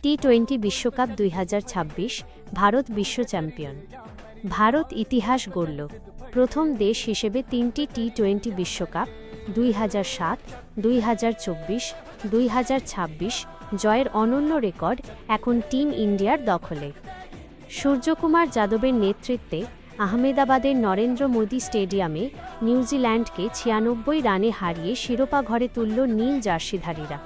টি-20 বিশ্বকাপ 2026 ভারত বিশ্ব চ্যাম্পিয়ন। ভারত ইতিহাস গড়ল। প্রথম দেশ হিসেবে 3টি টি-20 বিশ্বকাপ 2007, 2024, 2026 জয়ের অনন্য রেকর্ড এখন টিম ইন্ডিয়ার দখলে। সূর্যকুমার যাদবের নেতৃত্বে আহমেদাবাদের নরেন্দ্র মোদী স্টেডিয়ামে নিউজিল্যান্ডকে 96 রানে হারিয়ে শিরোপা ঘরে তুলল নীল জার্সিধারীরা।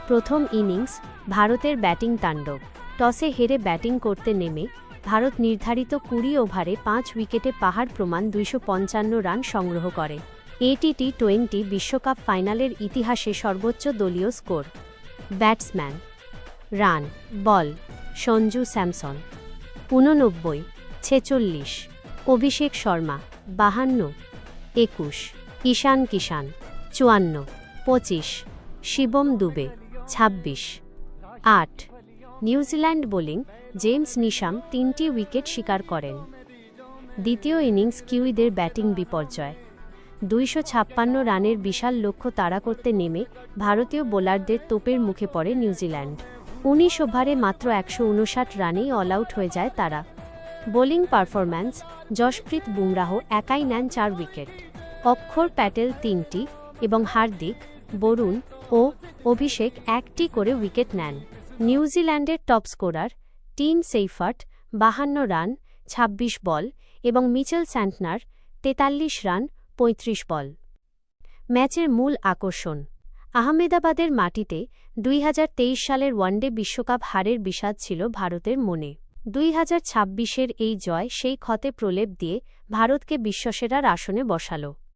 প্রথম ইনিংস ভারতের ব্যাটিং তাণ্ডব। টসে হেরে ব্যাটিং করতে নেমে ভারত নির্ধারিত 20 ওভারে 5 উইকেটে পাহাড় প্রমাণ 255 রান সংগ্রহ করে। এটি টি-20 বিশ্বকাপ ফাইনালের ইতিহাসে সর্বোচ্চ দলীয় score. Batsman: run, ball Sanju Samson 89, 46, Abhishek Sharma 52, 21, Ishan Kishan 54, 25, Shivam Dube 26, 8। New Zealand bowling: James Neesham 3টি উইকেট শিকার করেন। দ্বিতীয় ইনিংস কিউইদের ব্যাটিং বিপর্যয়। 256 রানের বিশাল লক্ষ্য তাড়া করতে নেমে ভারতীয় বোলারদের তোপের মুখে পড়ে নিউজিল্যান্ড। 19 ওভারে মাত্র 159 রানেই অল আউট হয়ে যায় তারা। বোলিং পারফরম্যান্স: যশপ্রীত বুমরাহ একাই নেন 4 উইকেট, অক্ষর প্যাটেল 3টি এবং হার্দিক, বরুণ ও অভিষেক 1টি করে উইকেট নেন। নিউজিল্যান্ডের top scorer team Seifert 52 run 26 বল এবং মিচেল স্যান্টনার 43 রান 35 বল। ম্যাচের মূল আকর্ষণ: আহমেদাবাদের মাটিতে 2023 সালের ওয়ানডে বিশ্বকাপ হারের বিষাদ ছিল ভারতের মনে। 2026-এর এই জয় সেই ক্ষতে প্রলেপ দিয়ে ভারতকে বিশ্বসেরার আসনে বসাল।